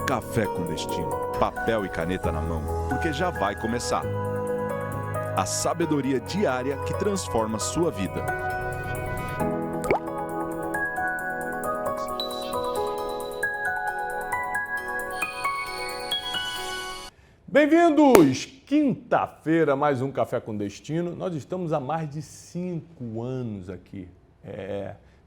Café com Destino, papel e caneta na mão, porque já vai começar. A sabedoria diária que transforma sua vida. Bem-vindos! Quinta-feira, mais um Café com Destino. Nós estamos há mais de 5 anos aqui.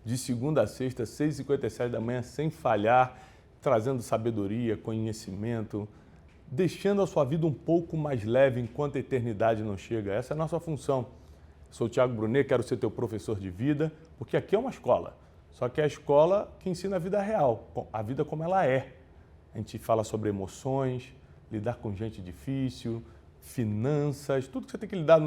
De segunda a sexta, 6h57 da manhã, sem falhar, trazendo sabedoria, conhecimento, deixando a sua vida um pouco mais leve enquanto a eternidade não chega. Essa é a nossa função. Sou o Thiago Brunet, quero ser teu professor de vida, porque aqui é uma escola. Só que é a escola que ensina a vida real, a vida como ela é. A gente fala sobre emoções, lidar com gente difícil, finanças, tudo que você tem que lidar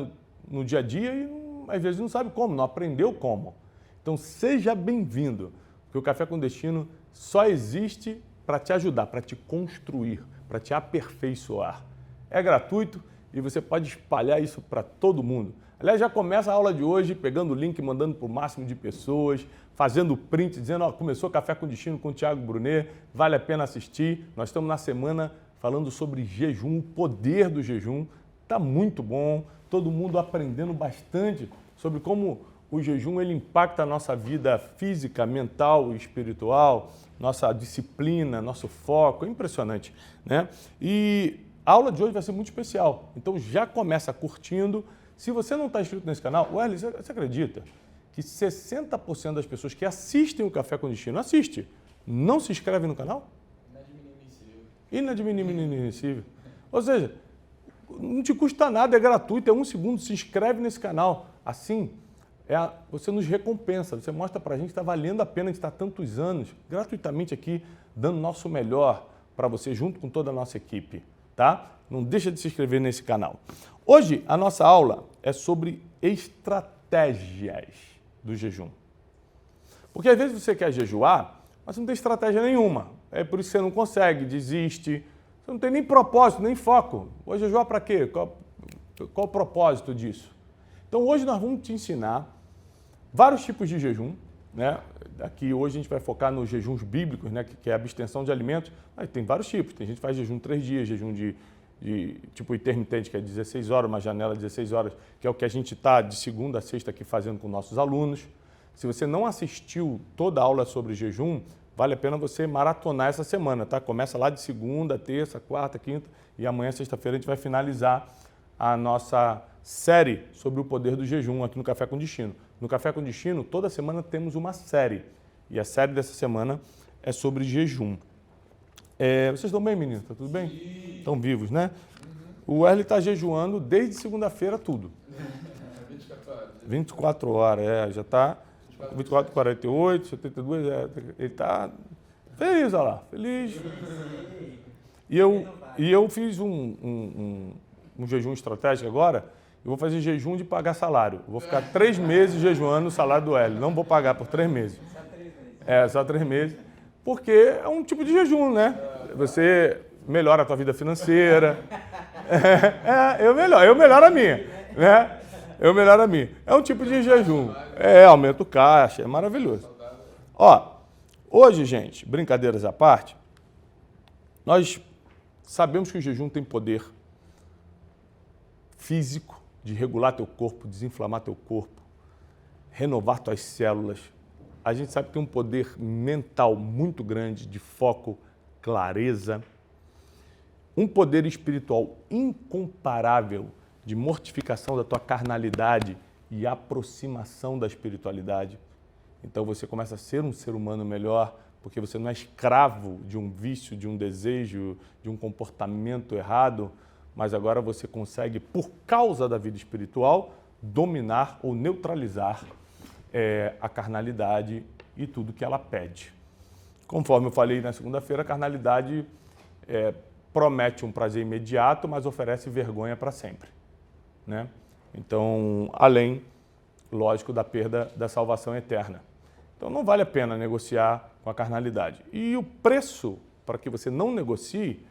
no dia a dia e às vezes não sabe como, não aprendeu como. Então seja bem-vindo, porque o Café com Destino só existe para te ajudar, para te construir, para te aperfeiçoar. É gratuito e você pode espalhar isso para todo mundo. Aliás, já começa a aula de hoje pegando o link, mandando para o máximo de pessoas, fazendo print, dizendo, ó, começou Café com Destino com o Thiago Brunet, vale a pena assistir. Nós estamos na semana falando sobre jejum, o poder do jejum. Está muito bom, todo mundo aprendendo bastante sobre como o jejum ele impacta a nossa vida física, mental e espiritual, nossa disciplina, nosso foco, é impressionante, né? E a aula de hoje vai ser muito especial, então já começa curtindo. Se você não está inscrito nesse canal, Wesley, você acredita que 60% das pessoas que assistem o Café com Destino não se inscrevem no canal? Inadmissível. Ou seja, não te custa nada, é gratuito, é 1 segundo, se inscreve nesse canal. Assim, você nos recompensa, você mostra pra gente que está valendo a pena de estar tantos anos gratuitamente aqui, dando o nosso melhor para você, junto com toda a nossa equipe, tá? Não deixa de se inscrever nesse canal. Hoje, a nossa aula é sobre estratégias do jejum. Porque às vezes você quer jejuar, mas não tem estratégia nenhuma. É por isso que você não consegue, desiste. Você não tem nem propósito, nem foco. Vou jejuar para quê? Qual o propósito disso? Então hoje nós vamos te ensinar vários tipos de jejum, né? Aqui hoje a gente vai focar nos jejuns bíblicos, né? Que é a abstenção de alimentos. Aí tem vários tipos. Tem gente que faz jejum 3 dias, jejum de tipo intermitente, que é 16 horas, uma janela de 16 horas, que é o que a gente está de segunda a sexta aqui fazendo com nossos alunos. Se você não assistiu toda a aula sobre jejum, vale a pena você maratonar essa semana, tá? Começa lá de segunda, terça, quarta, quinta e amanhã, sexta-feira, a gente vai finalizar a nossa série sobre o poder do jejum aqui no Café com Destino. No Café com Destino, toda semana temos uma série e a série dessa semana é sobre jejum. Vocês estão bem, meninos? Tá tudo bem? Sim. Estão vivos, né? O Wesley está jejuando desde segunda-feira tudo. 24 horas, já está 24, 48, 72, ele está feliz, olha lá, feliz. E eu fiz um jejum estratégico agora, eu vou fazer jejum de pagar salário. Eu vou ficar 3 meses jejuando o salário do Hélio, não vou pagar por 3 meses. Só 3 meses, porque é um tipo de jejum, né? Você melhora a tua vida financeira. Eu melhoro a minha, né? Eu melhoro a minha. É um tipo de jejum. Aumenta o caixa, é maravilhoso. Ó, hoje, gente, brincadeiras à parte, nós sabemos que o jejum tem poder físico de regular teu corpo, desinflamar teu corpo, renovar tuas células. A gente sabe que tem um poder mental muito grande de foco, clareza, um poder espiritual incomparável de mortificação da tua carnalidade e aproximação da espiritualidade. Então você começa a ser um ser humano melhor, porque você não é escravo de um vício, de um desejo, de um comportamento errado, mas agora você consegue, por causa da vida espiritual, dominar ou neutralizar a carnalidade e tudo que ela pede. Conforme eu falei na segunda-feira, a carnalidade promete um prazer imediato, mas oferece vergonha para sempre, né? Então, além, lógico, da perda da salvação eterna. Então, não vale a pena negociar com a carnalidade. E o preço para que você não negocie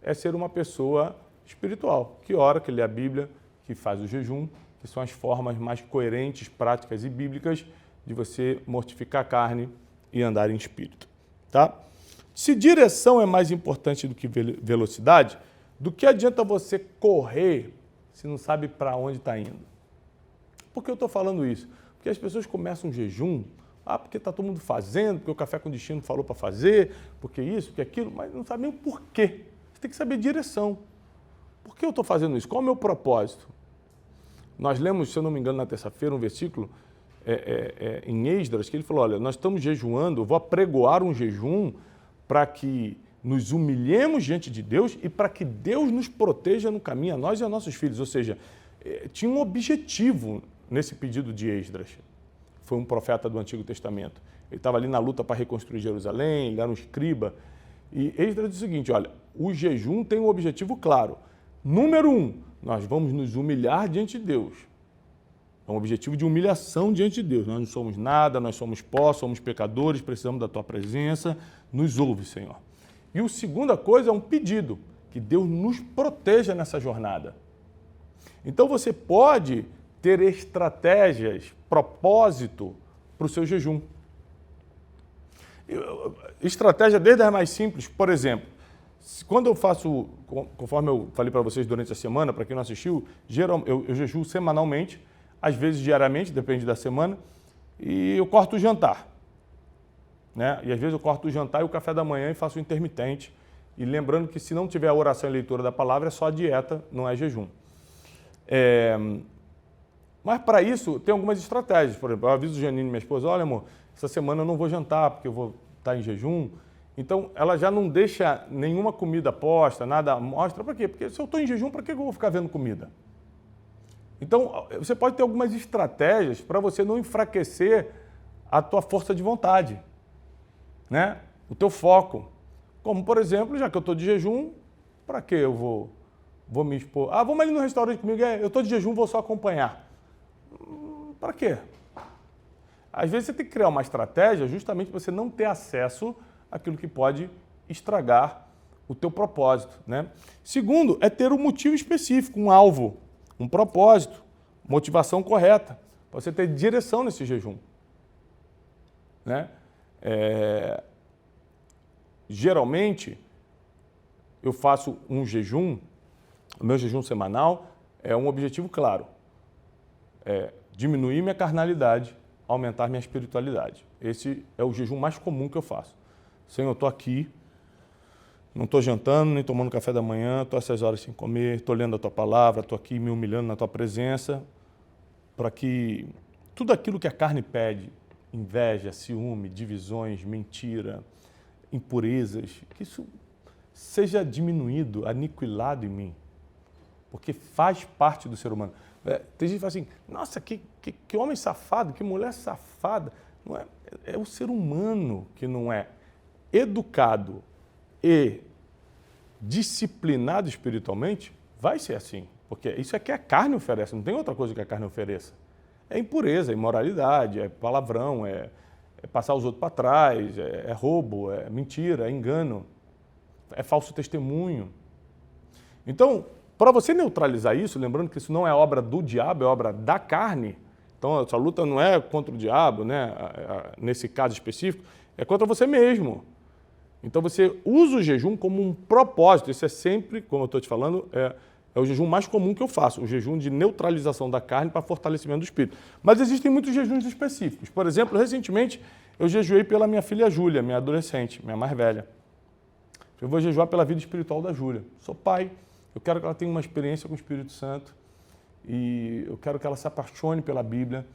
é ser uma pessoa espiritual, que ora, que lê a Bíblia, que faz o jejum, que são as formas mais coerentes, práticas e bíblicas de você mortificar a carne e andar em espírito, tá? Se direção é mais importante do que velocidade, do que adianta você correr se não sabe para onde está indo? Por que eu estou falando isso? Porque as pessoas começam um jejum, porque está todo mundo fazendo, porque o Café com Destino falou para fazer, porque isso, porque aquilo, mas não sabe nem o porquê. Você tem que saber direção. Por que eu estou fazendo isso? Qual é o meu propósito? Nós lemos, se eu não me engano, na terça-feira, um versículo em Esdras, que ele falou, olha, nós estamos jejuando, eu vou apregoar um jejum para que nos humilhemos diante de Deus e para que Deus nos proteja no caminho, a nós e a nossos filhos. Ou seja, tinha um objetivo nesse pedido de Esdras. Foi um profeta do Antigo Testamento. Ele estava ali na luta para reconstruir Jerusalém, ele era um escriba. E Esdras diz o seguinte, olha, o jejum tem um objetivo claro. Número 1, nós vamos nos humilhar diante de Deus. É um objetivo de humilhação diante de Deus. Nós não somos nada, nós somos pó, somos pecadores, precisamos da tua presença. Nos ouve, Senhor. E a segunda coisa é um pedido, que Deus nos proteja nessa jornada. Então você pode ter estratégias, propósito para o seu jejum. Estratégia desde as mais simples, por exemplo, quando eu faço, conforme eu falei para vocês durante a semana, para quem não assistiu, eu jejuo semanalmente, às vezes diariamente, depende da semana, e eu corto o jantar. Né? E às vezes eu corto o jantar e o café da manhã e faço o intermitente. E lembrando que se não tiver a oração e leitura da palavra, é só a dieta, não é jejum. Mas para isso tem algumas estratégias. Por exemplo, eu aviso o Janine, minha esposa, olha amor, essa semana eu não vou jantar porque eu vou estar em jejum. Então ela já não deixa nenhuma comida posta, nada mostra. Para quê? Porque se eu estou em jejum, para que eu vou ficar vendo comida? Então você pode ter algumas estratégias para você não enfraquecer a tua força de vontade, né? O teu foco. Como, por exemplo, já que eu estou de jejum, para que eu vou me expor? Vamos ali no restaurante comigo, eu estou de jejum, vou só acompanhar. Para quê? Às vezes você tem que criar uma estratégia justamente para você não ter acesso àquilo que pode estragar o teu propósito, né? Segundo, é ter um motivo específico, um alvo, um propósito, motivação correta, para você ter direção nesse jejum, né? Geralmente, eu faço um jejum, o meu jejum semanal é um objetivo claro, diminuir minha carnalidade, aumentar minha espiritualidade. Esse é o jejum mais comum que eu faço. Senhor, eu estou aqui, não estou jantando, nem tomando café da manhã, estou essas horas sem comer, estou lendo a tua palavra, estou aqui me humilhando na tua presença, para que tudo aquilo que a carne pede, inveja, ciúme, divisões, mentira, impurezas, que isso seja diminuído, aniquilado em mim, porque faz parte do ser humano. Tem gente que fala assim, nossa, que homem safado, que mulher safada. Não é o ser humano que não é educado e disciplinado espiritualmente, vai ser assim, porque isso é que a carne oferece, não tem outra coisa que a carne ofereça. É impureza, é imoralidade, é palavrão, é passar os outros para trás, é roubo, é mentira, é engano, é falso testemunho. Então, para você neutralizar isso, lembrando que isso não é obra do diabo, é obra da carne, então a sua luta não é contra o diabo, né? Nesse caso específico, é contra você mesmo. Então você usa o jejum como um propósito, isso é sempre, como eu estou te falando, é o jejum mais comum que eu faço, o jejum de neutralização da carne para fortalecimento do espírito. Mas existem muitos jejuns específicos. Por exemplo, recentemente eu jejuei pela minha filha Júlia, minha adolescente, minha mais velha. Eu vou jejuar pela vida espiritual da Júlia. Sou pai, eu quero que ela tenha uma experiência com o Espírito Santo e eu quero que ela se apaixone pela Bíblia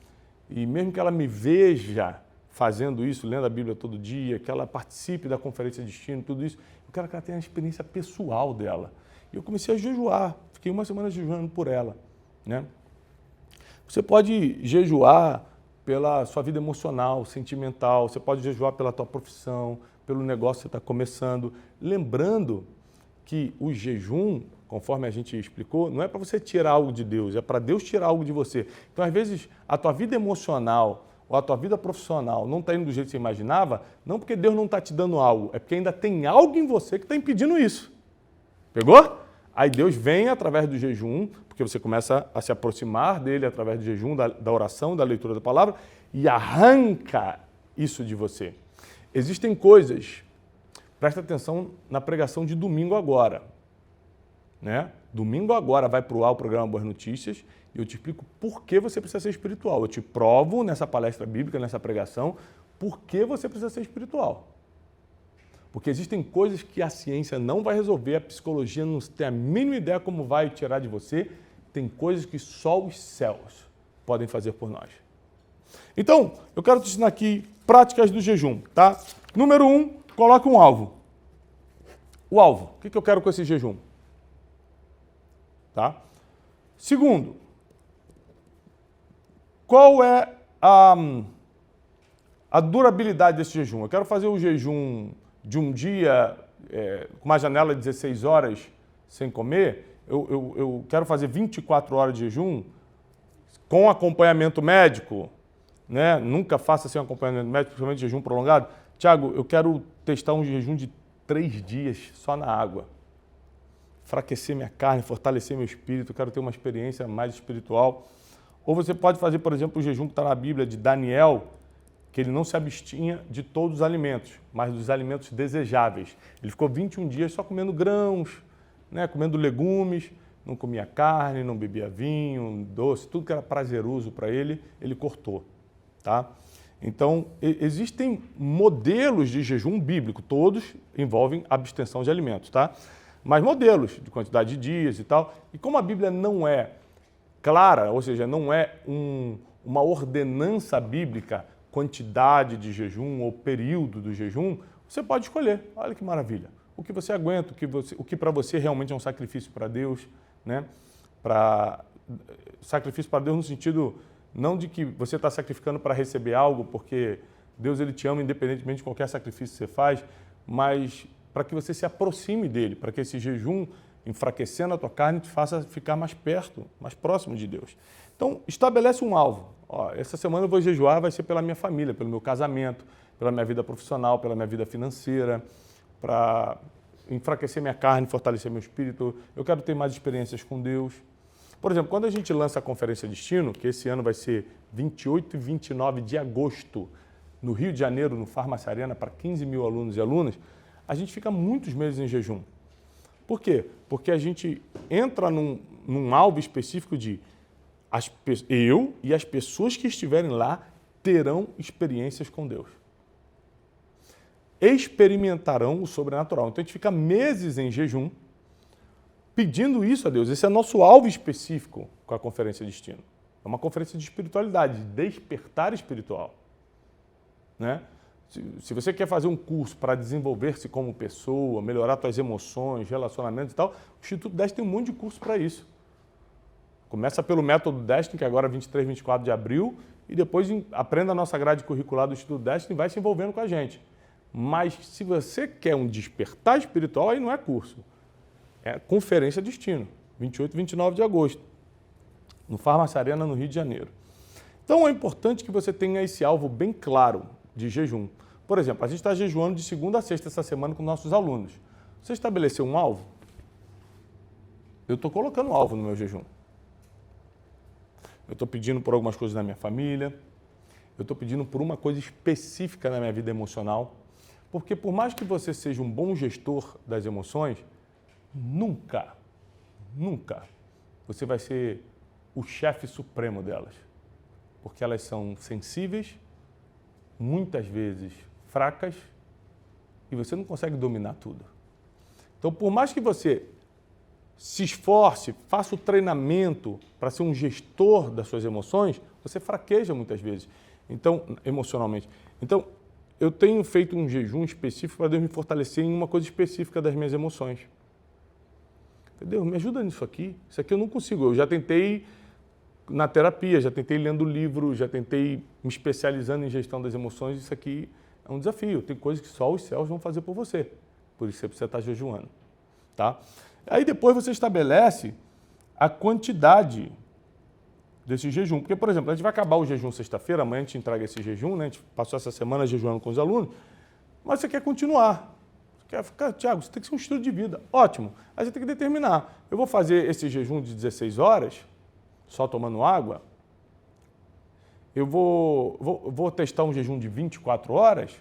e mesmo que ela me veja fazendo isso, lendo a Bíblia todo dia, que ela participe da Conferência de Destino, tudo isso, eu quero que ela tenha a experiência pessoal dela. E eu comecei a jejuar, fiquei uma semana jejuando por ela, né? Você pode jejuar pela sua vida emocional, sentimental, você pode jejuar pela tua profissão, pelo negócio que você está começando. Lembrando que o jejum, conforme a gente explicou, não é para você tirar algo de Deus, é para Deus tirar algo de você. Então, às vezes, a tua vida emocional ou a tua vida profissional não está indo do jeito que você imaginava, não porque Deus não está te dando algo, é porque ainda tem algo em você que está impedindo isso. Pegou? Aí Deus vem através do jejum, porque você começa a se aproximar dele através do jejum, da oração, da leitura da palavra, e arranca isso de você. Existem coisas, Presta atenção na pregação de domingo agora. Né? Domingo agora vai para o ar o programa Boas Notícias e eu te explico por que você precisa ser espiritual. Eu te provo nessa palestra bíblica, nessa pregação, por que você precisa ser espiritual. Porque existem coisas que a ciência não vai resolver, a psicologia não tem a mínima ideia como vai tirar de você. Tem coisas que só os céus podem fazer por nós. Então, eu quero te ensinar aqui práticas do jejum, tá? Número 1, coloque um alvo. O alvo, o que eu quero com esse jejum? Tá? Segundo, qual é a durabilidade desse jejum? Eu quero fazer o jejum de um dia, com uma janela de 16 horas sem comer. Eu quero fazer 24 horas de jejum com acompanhamento médico, né? Nunca faça sem acompanhamento médico, principalmente jejum prolongado. Tiago, eu quero testar um jejum de 3 dias só na água. Enfraquecer minha carne, fortalecer meu espírito, eu quero ter uma experiência mais espiritual. Ou você pode fazer, por exemplo, o jejum que está na Bíblia de Daniel, que ele não se abstinha de todos os alimentos, mas dos alimentos desejáveis. Ele ficou 21 dias só comendo grãos, né, comendo legumes, não comia carne, não bebia vinho, doce, tudo que era prazeroso para ele, ele cortou. Tá? Então, existem modelos de jejum bíblico, todos envolvem abstenção de alimentos, tá? Mas modelos de quantidade de dias e tal. E como a Bíblia não é clara, ou seja, não é uma ordenança bíblica, quantidade de jejum ou período do jejum, você pode escolher. Olha que maravilha. O que você aguenta, o que para você realmente é um sacrifício para Deus, né? Sacrifício para Deus no sentido não de que você está sacrificando para receber algo, porque Deus ele te ama independentemente de qualquer sacrifício que você faz, mas para que você se aproxime dele, para que esse jejum, enfraquecendo a tua carne, te faça ficar mais perto, mais próximo de Deus. Então, estabelece um alvo. Ó, essa semana eu vou jejuar, vai ser pela minha família, pelo meu casamento, pela minha vida profissional, pela minha vida financeira, para enfraquecer minha carne, fortalecer meu espírito. Eu quero ter mais experiências com Deus. Por exemplo, quando a gente lança a Conferência Destino, que esse ano vai ser 28 e 29 de agosto, no Rio de Janeiro, no Farmácia Arena, para 15 mil alunos e alunas, a gente fica muitos meses em jejum. Por quê? Porque a gente entra num alvo específico de eu e as pessoas que estiverem lá terão experiências com Deus. Experimentarão o sobrenatural. Então a gente fica meses em jejum pedindo isso a Deus. Esse é nosso alvo específico com a Conferência Destino. É uma conferência de espiritualidade, de despertar espiritual. Né? Se você quer fazer um curso para desenvolver-se como pessoa, melhorar suas emoções, relacionamentos e tal, o Instituto Destiny tem um monte de curso para isso. Começa pelo método Destiny, que agora é 23, 24 de abril, e depois aprenda a nossa grade curricular do Instituto Destiny e vai se envolvendo com a gente. Mas se você quer um despertar espiritual, aí não é curso. É Conferência Destino, 28 e 29 de agosto, no Farmácia Arena, no Rio de Janeiro. Então é importante que você tenha esse alvo bem claro de jejum. Por exemplo, a gente está jejuando de segunda a sexta essa semana com nossos alunos. Você estabeleceu um alvo? Eu estou colocando um alvo no meu jejum. Eu estou pedindo por algumas coisas na minha família, eu estou pedindo por uma coisa específica na minha vida emocional, porque por mais que você seja um bom gestor das emoções, nunca você vai ser o chefe supremo delas, porque elas são sensíveis, muitas vezes fracas, e você não consegue dominar tudo. Então, por mais que você se esforce, faça o treinamento para ser um gestor das suas emoções, você fraqueja muitas vezes, então, emocionalmente. Então, eu tenho feito um jejum específico para Deus me fortalecer em uma coisa específica das minhas emoções. Deus, me ajuda nisso aqui. Isso aqui eu não consigo. Eu já tentei na terapia, já tentei lendo livro, já tentei me especializando em gestão das emoções. Isso aqui é um desafio. Tem coisas que só os céus vão fazer por você. Por isso você precisa estar jejuando. Tá? Aí depois você estabelece a quantidade desse jejum. Porque, por exemplo, a gente vai acabar o jejum sexta-feira, amanhã a gente entrega esse jejum, né? A gente passou essa semana jejuando com os alunos, mas você quer continuar. Você quer ficar, Tiago, você tem que ser um estilo de vida. Ótimo. Aí você tem que determinar. Eu vou fazer esse jejum de 16 horas, só tomando água. Eu vou testar um jejum de 24 horas.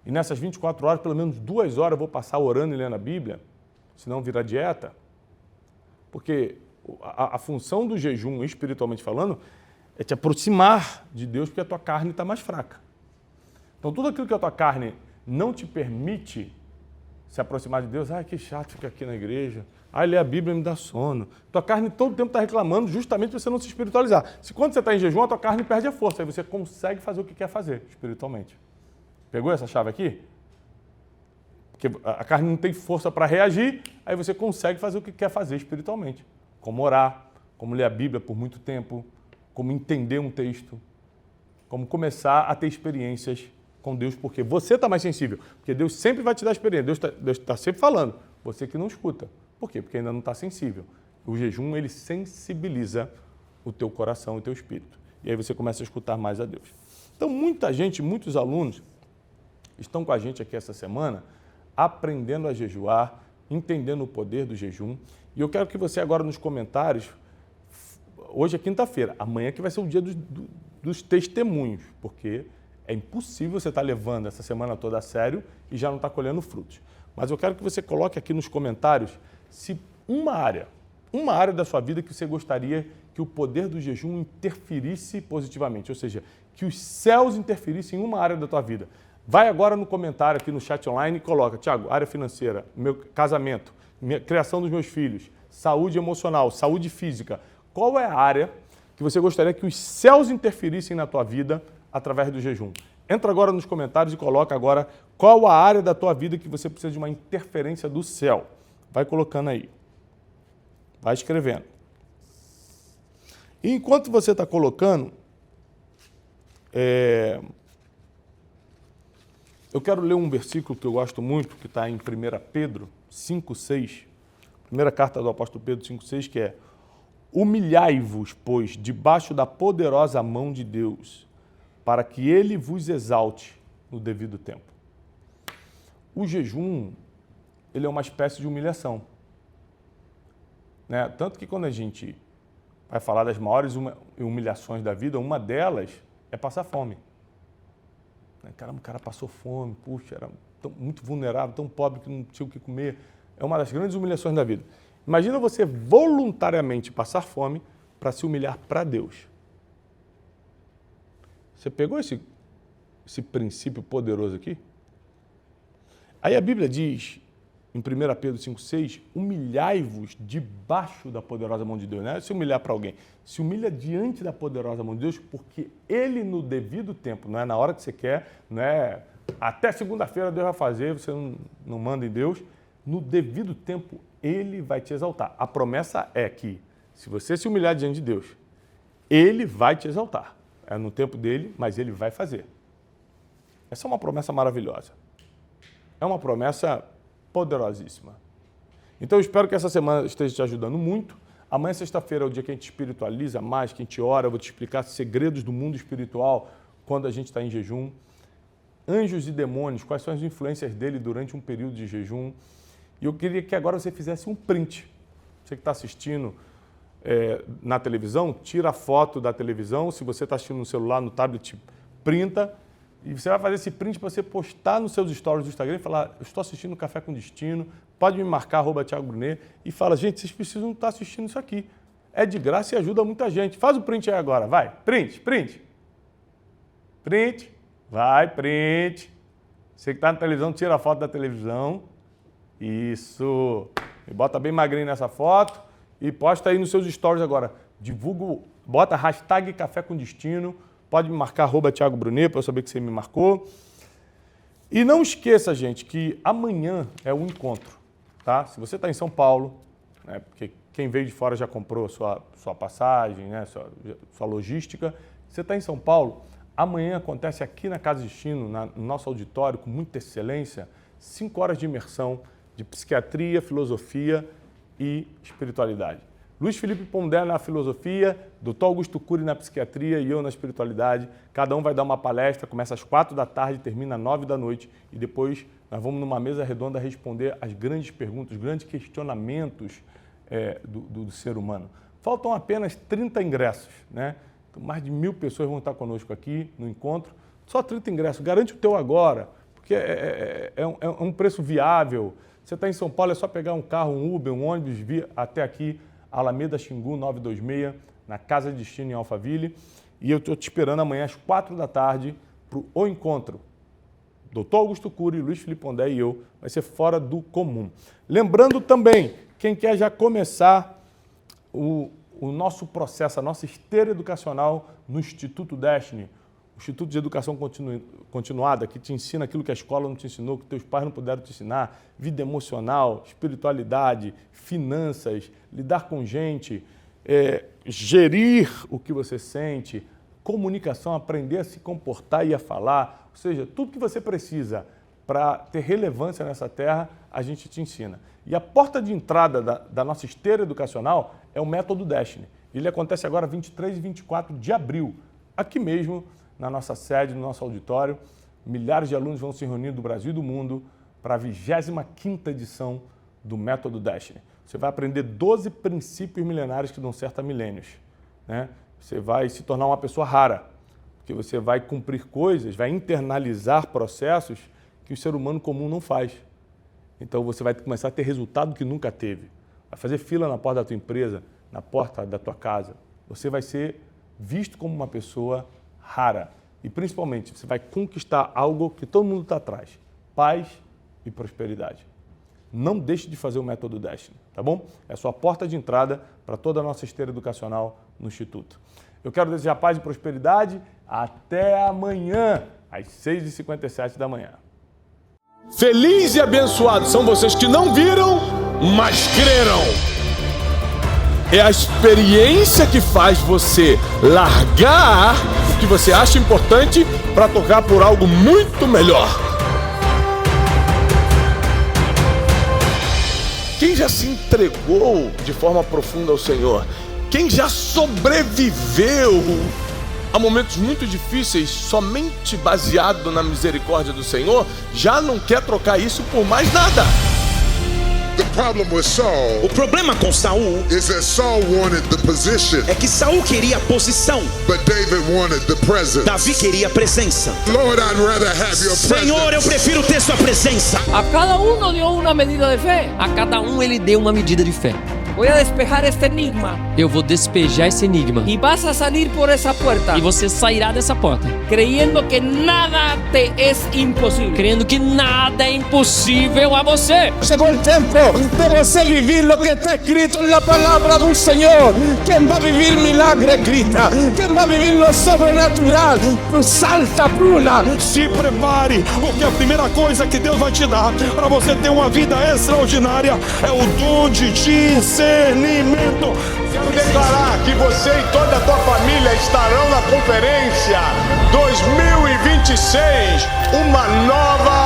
e nessas 24 horas, pelo menos 2 horas eu vou passar orando e lendo a Bíblia, senão virar dieta. Porque a função do jejum, espiritualmente falando, é te aproximar de Deus, porque a tua carne está mais fraca. Então, tudo aquilo que a tua carne não te permite se aproximar de Deus, que chato ficar aqui na igreja, ler a Bíblia me dá sono. Tua carne todo tempo está reclamando justamente para você não se espiritualizar. Se quando você está em jejum, a tua carne perde a força, aí você consegue fazer o que quer fazer espiritualmente. Pegou essa chave aqui? Porque a carne não tem força para reagir, aí você consegue fazer o que quer fazer espiritualmente. Como orar, como ler a Bíblia por muito tempo, como entender um texto, como começar a ter experiências com Deus, porque você está mais sensível. Porque Deus sempre vai te dar experiência, Deus está sempre falando, você que não escuta. Por quê? Porque ainda não está sensível. O jejum, ele sensibiliza o teu coração, o teu espírito. E aí você começa a escutar mais a Deus. Então, muita gente, muitos alunos estão com a gente aqui essa semana, aprendendo a jejuar, entendendo o poder do jejum. E eu quero que você agora nos comentários, hoje é quinta-feira, amanhã que vai ser o dia dos testemunhos, porque é impossível você estar levando essa semana toda a sério e já não estar colhendo frutos. Mas eu quero que você coloque aqui nos comentários se uma área da sua vida que você gostaria que o poder do jejum interferisse positivamente, ou seja, que os céus interferissem em uma área da tua vida. Vai agora no comentário aqui no chat online e coloca, Tiago, área financeira, meu casamento, criação dos meus filhos, saúde emocional, saúde física. Qual é a área que você gostaria que os céus interferissem na tua vida através do jejum? Entra agora nos comentários e coloca agora qual a área da tua vida que você precisa de uma interferência do céu. Vai colocando aí. Vai escrevendo. E enquanto você está colocando, eu quero ler um versículo que eu gosto muito, que está em 1 Pedro 5,6. Primeira carta do apóstolo Pedro 5,6, que é: humilhai-vos, pois, debaixo da poderosa mão de Deus, para que ele vos exalte no devido tempo. O jejum, ele é uma espécie de humilhação. Né? Tanto que quando a gente vai falar das maiores humilhações da vida, uma delas é passar fome. Caramba, o cara passou fome, puxa, era muito vulnerável, tão pobre que não tinha o que comer. É uma das grandes humilhações da vida. Imagina você voluntariamente passar fome para se humilhar para Deus. Você pegou esse princípio poderoso aqui? Aí a Bíblia diz, em 1 Pedro 5,6, humilhai-vos debaixo da poderosa mão de Deus. Não é se humilhar para alguém, se humilha diante da poderosa mão de Deus, porque Ele no devido tempo, não é na hora que você quer, não é até segunda-feira Deus vai fazer, você não manda em Deus, no devido tempo Ele vai te exaltar. A promessa é que, se você se humilhar diante de Deus, Ele vai te exaltar. É no tempo dele, mas Ele vai fazer. Essa é uma promessa maravilhosa. É uma promessa poderosíssima. Então, eu espero que essa semana esteja te ajudando muito. Amanhã, sexta-feira, é o dia que a gente espiritualiza mais, que a gente ora. Eu vou te explicar segredos do mundo espiritual quando a gente está em jejum. Anjos e demônios, quais são as influências dele durante um período de jejum. E eu queria que agora você fizesse um print. Você que está assistindo na televisão, tira a foto da televisão. Se você está assistindo no celular, no tablet, printa. E você vai fazer esse print para você postar nos seus stories do Instagram e falar: eu estou assistindo Café com Destino, pode me marcar, @Tiago Brunet, e fala: gente, vocês precisam estar assistindo isso aqui. É de graça e ajuda muita gente. Faz o print aí agora, vai. Print. Vai, print. Você que está na televisão, tira a foto da televisão. Isso. E bota bem magrinho nessa foto e posta aí nos seus stories agora. Divulga, bota hashtag Café com Destino. Pode me marcar @Tiago Brunet para eu saber que você me marcou. E não esqueça, gente, que amanhã é o encontro, tá? Se você está em São Paulo, né, porque quem veio de fora já comprou sua passagem, né, sua logística. Você está em São Paulo, amanhã acontece aqui na Casa Destino, no nosso auditório, com muita excelência, 5 horas de imersão de psiquiatria, filosofia e espiritualidade. Luiz Felipe Pondé na filosofia, Dr. Augusto Cury na psiquiatria e eu na espiritualidade. Cada um vai dar uma palestra, começa às 4 da tarde, termina às 9 da noite. E depois nós vamos numa mesa redonda responder as grandes perguntas, os grandes questionamentos do ser humano. Faltam apenas 30 ingressos, né? Então, mais de 1.000 pessoas vão estar conosco aqui no encontro. Só 30 ingressos. Garante o teu agora, porque que é um preço viável. Você está em São Paulo, é só pegar um carro, um Uber, um ônibus, vir até aqui, Alameda Xingu 926, na Casa de Destino em Alphaville. E eu estou te esperando amanhã às 4 da tarde para o Encontro. Doutor Augusto Cury, Luiz Felipe Pondé e eu, vai ser fora do comum. Lembrando também, quem quer já começar o nosso processo, a nossa esteira educacional no Instituto Destiny, o Instituto de Educação Continuada, que te ensina aquilo que a escola não te ensinou, que teus pais não puderam te ensinar, vida emocional, espiritualidade, finanças, lidar com gente, gerir o que você sente, comunicação, aprender a se comportar e a falar, ou seja, tudo que você precisa para ter relevância nessa terra, a gente te ensina. E a porta de entrada da nossa esteira educacional é o Método Destiny. Ele acontece agora 23 e 24 de abril, aqui mesmo, na nossa sede, no nosso auditório. Milhares de alunos vão se reunir do Brasil e do mundo para a 25ª edição do Método Destiny. Você vai aprender 12 princípios milenares que dão certo há milênios, né? Você vai se tornar uma pessoa rara, porque você vai cumprir coisas, vai internalizar processos que o ser humano comum não faz. Então você vai começar a ter resultado que nunca teve. Vai fazer fila na porta da tua empresa, na porta da tua casa. Você vai ser visto como uma pessoa rara. E principalmente, você vai conquistar algo que todo mundo está atrás. Paz e prosperidade. Não deixe de fazer o Método Destiny, tá bom? É a sua porta de entrada para toda a nossa esteira educacional no Instituto. Eu quero desejar paz e prosperidade. Até amanhã, às 6h57 da manhã. Feliz e abençoados são vocês que não viram, mas creram. É a experiência que faz você largar o que você acha importante para tocar por algo muito melhor. Quem já se entregou de forma profunda ao Senhor? Quem já sobreviveu a momentos muito difíceis somente baseado na misericórdia do Senhor, já não quer trocar isso por mais nada. O problema com Saul é que Saul queria a posição, Davi queria a presença. Senhor, eu prefiro ter sua presença. A cada um deu uma medida de fé. A cada um ele deu uma medida de fé. Vou despejar este enigma. Eu vou despejar esse enigma. E vas a salir por essa porta. E você sairá dessa porta. Creyendo que nada te é impossível. Crendo que nada é impossível a você. Chegou o tempo de você viver o que está escrito na palavra do Senhor. Quem vai viver milagre grita. Quem vai viver no sobrenatural salta, pula. Se prepare, porque a primeira coisa que Deus vai te dar para você ter uma vida extraordinária é o dom de discernimento. Quero declarar que você e toda a tua família estarão na conferência 2026, uma nova